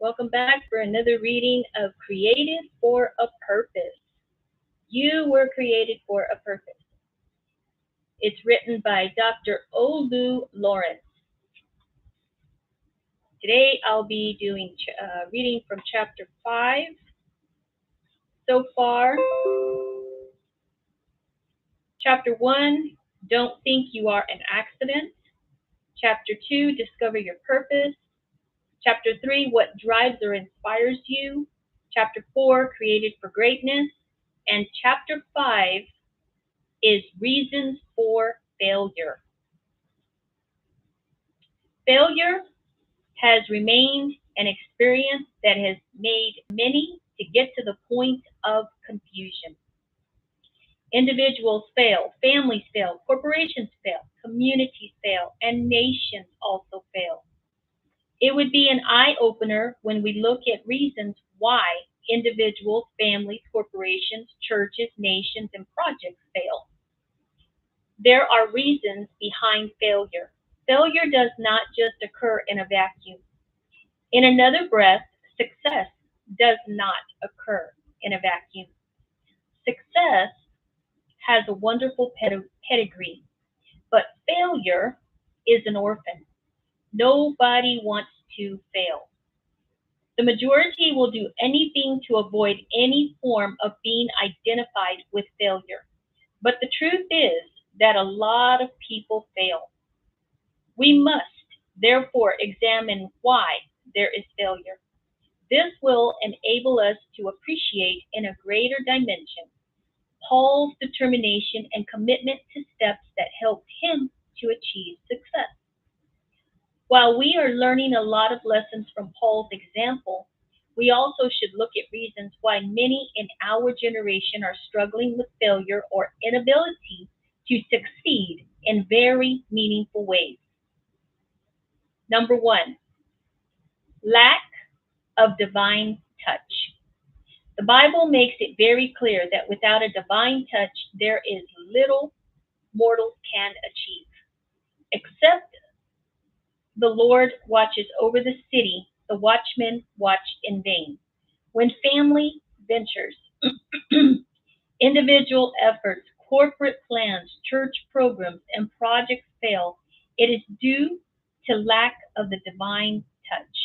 Welcome back for another reading of Created for a Purpose. You were created for a purpose. It's written by Dr. Olu Lawrence. Today I'll be doing reading from chapter 5 so far. Chapter 1, Don't Think You Are an Accident. Chapter 2, Discover Your Purpose. Chapter 3, What Drives or Inspires You. Chapter 4, Created for Greatness. And Chapter 5 is Reasons for Failure. Failure has remained an experience that has made many to get to the point of confusion. Individuals fail, families fail, corporations fail, communities fail, and nations also fail. It would be an eye-opener when we look at reasons why individuals, families, corporations, churches, nations, and projects fail. There are reasons behind failure. Failure does not just occur in a vacuum. In another breath, success does not occur in a vacuum. Success has a wonderful pedigree, but failure is an orphan. Nobody wants to fail. The majority will do anything to avoid any form of being identified with failure. But the truth is that a lot of people fail. We must, therefore, examine why there is failure. This will enable us to appreciate in a greater dimension Paul's determination and commitment to steps that helped him to achieve success. While we are learning a lot of lessons from Paul's example, we also should look at reasons why many in our generation are struggling with failure or inability to succeed in very meaningful ways. Number one, lack of divine touch. The Bible makes it very clear that without a divine touch, there is little mortals can achieve. Except the Lord watches over the city, the watchmen watch in vain. When family ventures, individual efforts, corporate plans, church programs, and projects fail, it is due to lack of the divine touch.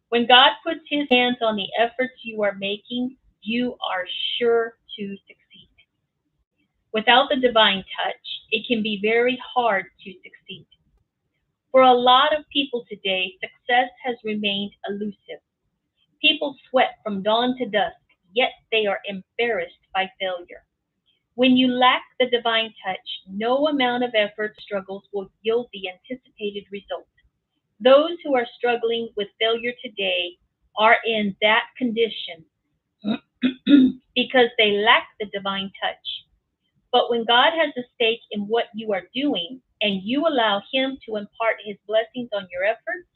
When God puts his hands on the efforts you are making, you are sure to succeed. Without the divine touch, it can be very hard to succeed. For a lot of people today, success has remained elusive. People sweat from dawn to dusk, yet they are embarrassed by failure. When you lack the divine touch, no amount of effort struggles will yield the anticipated result. Those who are struggling with failure today are in that condition because they lack the divine touch. But when God has a stake in what you are doing and you allow him to impart his blessings on your efforts,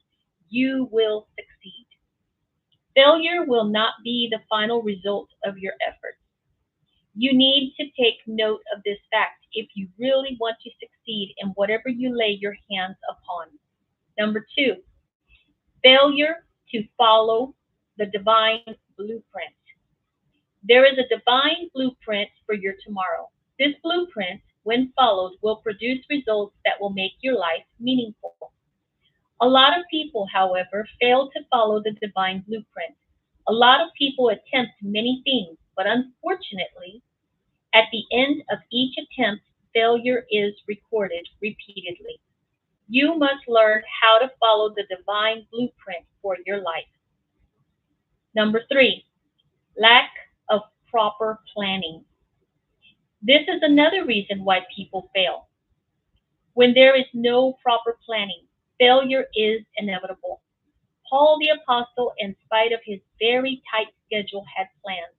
you will succeed. Failure will not be the final result of your efforts. You need to take note of this fact if you really want to succeed in whatever you lay your hands upon. Number two, failure to follow the divine blueprint. There is a divine blueprint for your tomorrow. This blueprint, when followed, will produce results that will make your life meaningful. A lot of people, however, fail to follow the divine blueprint. A lot of people attempt many things, but unfortunately, at the end of each attempt, failure is recorded repeatedly. You must learn how to follow the divine blueprint for your life. Number three, lack of proper planning. This is another reason why people fail. When there is no proper planning, failure is inevitable. Paul the Apostle, in spite of his very tight schedule, had plans.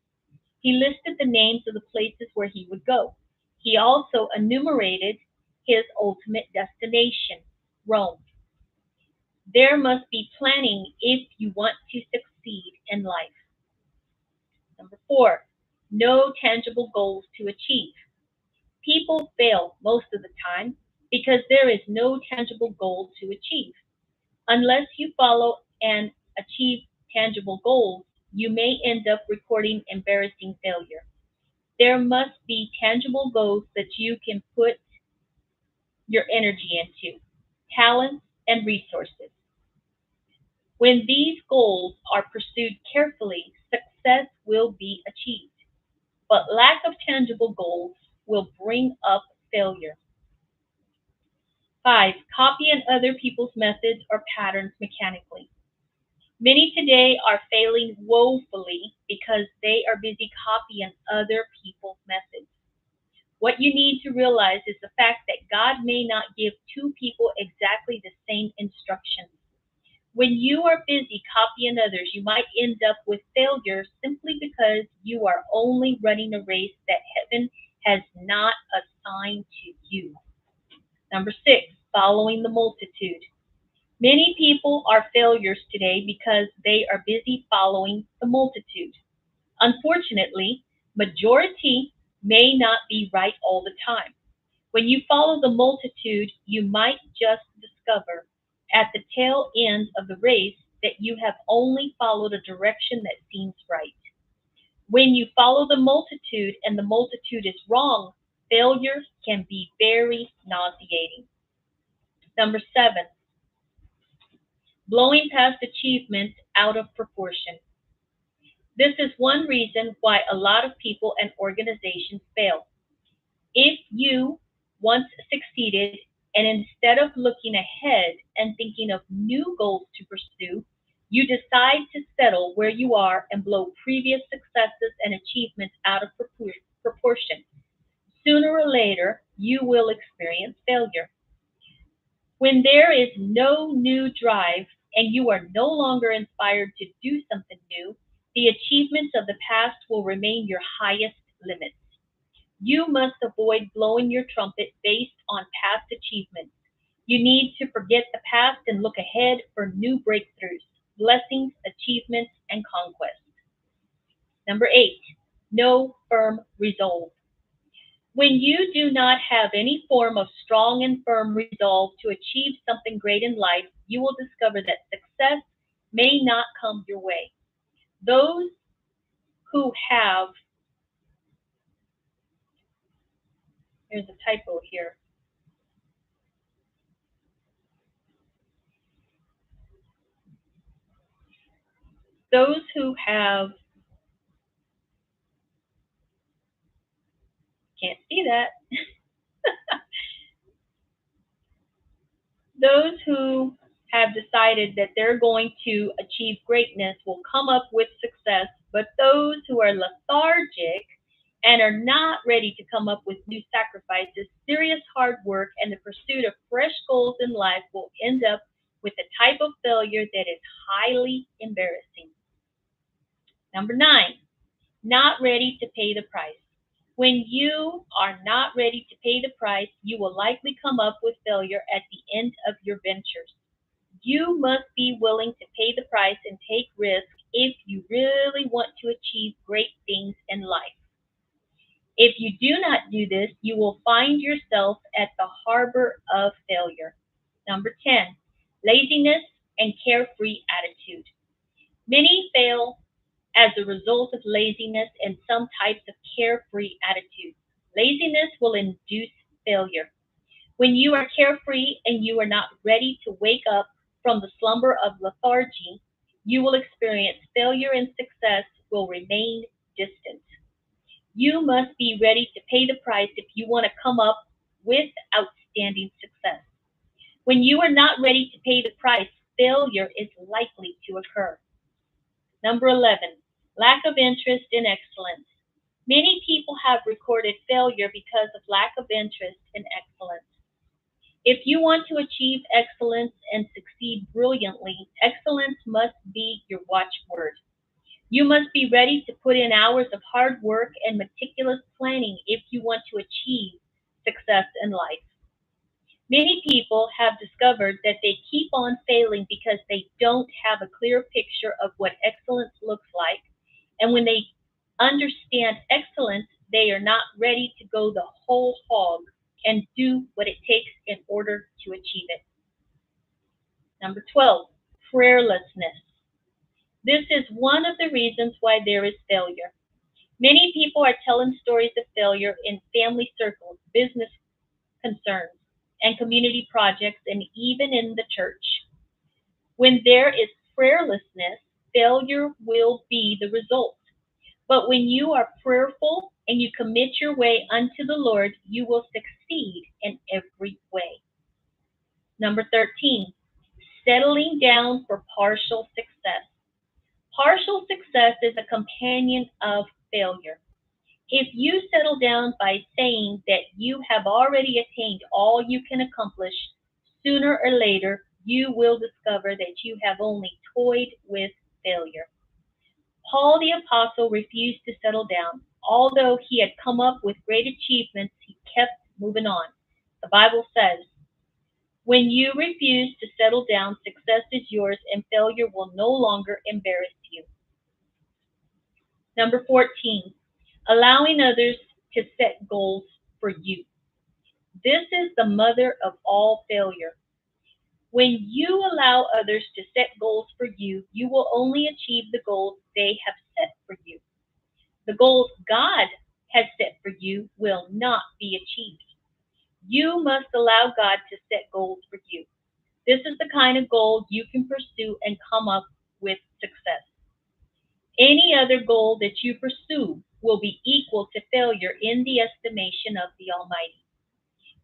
He listed the names of the places where he would go. He also enumerated his ultimate destination, Rome. There must be planning if you want to succeed in life. Number four, no tangible goals to achieve. People fail most of the time because there is no tangible goal to achieve. Unless you follow and achieve tangible goals, you may end up recording embarrassing failure. There must be tangible goals that you can put your energy into, talents, and resources. When these goals are pursued carefully, success will be achieved. But lack of tangible goals will bring up failure. 5. Copying other people's methods or patterns mechanically. Many today are failing woefully because they are busy copying other people's methods. What you need to realize is the fact that God may not give two people exactly the same instructions. When you are busy copying others, you might end up with failure simply because you are only running a race that heaven has not assigned to you. Number 6, following the multitude. Many people are failures today because they are busy following the multitude. Unfortunately, majority may not be right all the time. When you follow the multitude, you might just discover at the tail end of the race that you have only followed a direction that seems right. When you follow the multitude and the multitude is wrong, failure can be very nauseating. Number 7, blowing past achievements out of proportion. This is one reason why a lot of people and organizations fail. If you once succeeded and instead of looking ahead and thinking of new goals to pursue, you decide to settle where you are and blow previous successes and achievements out of proportion, sooner or later you will experience failure. When there is no new drive and you are no longer inspired to do something new, the achievements of the past will remain your highest limits. You must avoid blowing your trumpet based on past achievements. You need to forget the past and look ahead for new breakthroughs, blessings, achievements, and conquests. Number 8, no firm resolve. When you do not have any form of strong and firm resolve to achieve something great in life, you will discover that success may not come your way. Those who have, there's a typo here. Those who have, can't see that. Those who have decided that they're going to achieve greatness will come up with success, but those who are lethargic and are not ready to come up with new sacrifices, serious hard work, and the pursuit of fresh goals in life will end up with a type of failure that is highly embarrassing. Number 9, not ready to pay the price. When you are not ready to pay the price, you will likely come up with failure at the end of your ventures. You must be willing to pay the price and take risks if you really want to achieve great things in life. If you do not do this, you will find yourself at the harbor of failure. Number 10, laziness and carefree attitude. Many fail as a result of laziness and some types of carefree attitude. Laziness will induce failure. When you are carefree and you are not ready to wake up from the slumber of lethargy, you will experience failure and success will remain distant. You must be ready to pay the price if you want to come up with outstanding success. When you are not ready to pay the price, failure is likely to occur. Number 11, lack of interest in excellence. Many people have recorded failure because of lack of interest in excellence. If you want to achieve excellence and succeed brilliantly, excellence must be your watchword. You must be ready to put in hours of hard work and meticulous planning if you want to achieve success in life. Many people have discovered that they keep on failing because they don't have a clear picture of what excellence looks like. And when they understand excellence, they are not ready to go the whole hog and do what it takes in order to achieve it. Number 12, prayerlessness. This is one of the reasons why there is failure. Many people are telling stories of failure in family circles, business concerns, and community projects, and even in the church. When there is prayerlessness, failure will be the result. But when you are prayerful and you commit your way unto the Lord, you will succeed in every way. Number 13, settling down for partial success. Partial success is a companion of failure. If you settle down by saying that you have already attained all you can accomplish, sooner or later you will discover that you have only toyed with failure. Paul the Apostle refused to settle down. Although he had come up with great achievements, he kept moving on. The Bible says, when you refuse to settle down, success is yours and failure will no longer embarrass you. Number 14, allowing others to set goals for you. This is the mother of all failure. When you allow others to set goals for you, you will only achieve the goals they have set for you. The goals God has set for you will not be achieved. You must allow God to set goals for you. This is the kind of goal you can pursue and come up with success. Any other goal that you pursue will be equal to failure in the estimation of the Almighty.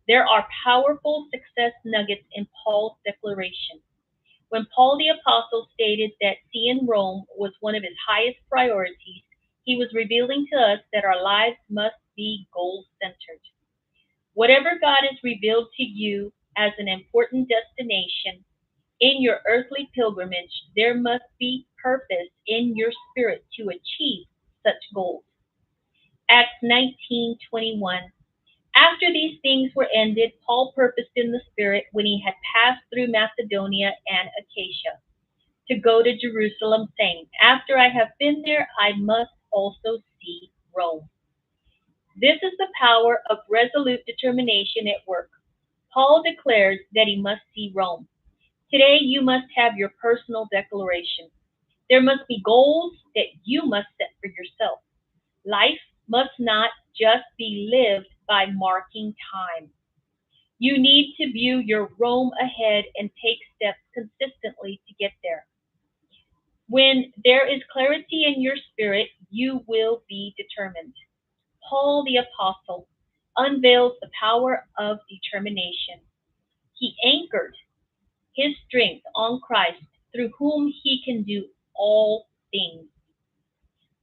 There are powerful success nuggets in Paul's declaration. When Paul the Apostle stated that seeing Rome was one of his highest priorities, he was revealing to us that our lives must be goal-centered. Whatever God has revealed to you as an important destination in your earthly pilgrimage, there must be purpose in your spirit to achieve such goals. Acts 19:21. After these things were ended, Paul purposed in the Spirit, when he had passed through Macedonia and Achaia, to go to Jerusalem, saying, after I have been there, I must also see Rome. This is the power of resolute determination at work. Paul declared that he must see Rome. Today, you must have your personal declaration. There must be goals that you must set for yourself. Life must not just be lived by marking time. You need to view your Rome ahead and take steps consistently to get there. When there is clarity in your spirit, you will be determined. Paul the Apostle unveils the power of determination. He anchored his strength on Christ, through whom he can do all things.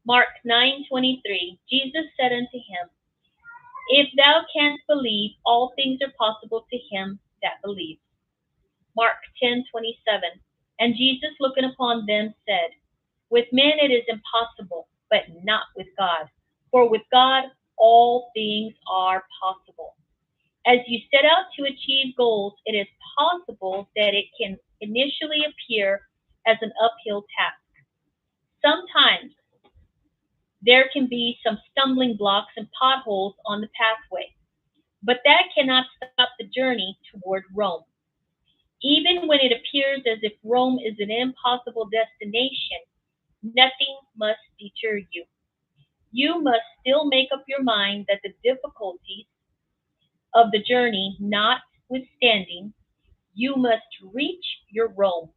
Mark 9:23, Jesus said unto him, if thou canst believe, all things are possible to him that believes. Mark 10:27, and Jesus looking upon them said, with men it is impossible, but not with God. For with God all things are possible. As you set out to achieve goals, it is possible that it can initially appear as an uphill task. Sometimes there can be some stumbling blocks and potholes on the pathway, but that cannot stop the journey toward Rome. Even when it appears as if Rome is an impossible destination, nothing must deter you. You must still make up your mind that the difficulties of the journey notwithstanding, you must reach your Rome.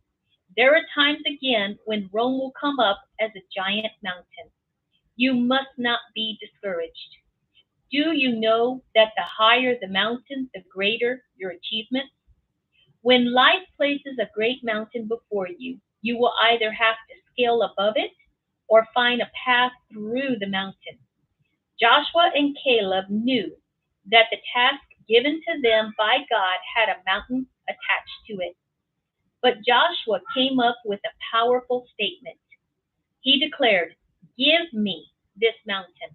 There are times again when Rome will come up as a giant mountain. You must not be discouraged. Do you know that the higher the mountain, the greater your achievement? When life places a great mountain before you, you will either have to scale above it or find a path through the mountain. Joshua and Caleb knew that the task given to them by God had a mountain attached to it. But Joshua came up with a powerful statement. He declared, give me this mountain.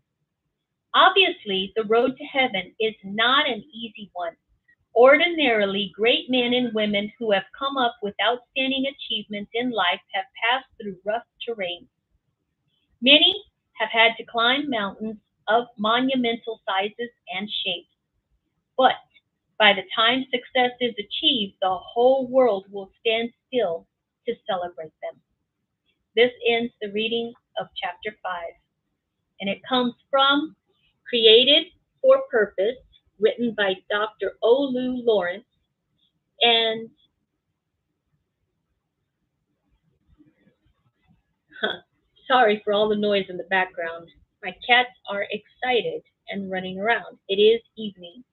Obviously, the road to heaven is not an easy one. Ordinarily, great men and women who have come up with outstanding achievements in life have passed through rough terrain. Many have had to climb mountains of monumental sizes and shapes. But by the time success is achieved, the whole world will stand still to celebrate them. This ends the reading of chapter 5, and it comes from Created for Purpose, written by Dr. Olu Lawrence. And sorry for all the noise in the background. My cats are excited and running around. It is evening.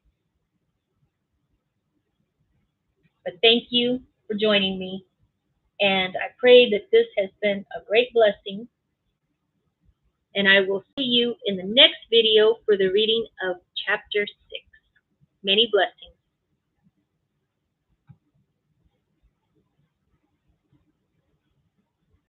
But thank you for joining me, and I pray that this has been a great blessing. And I will see you in the next video for the reading of chapter 6. Many blessings.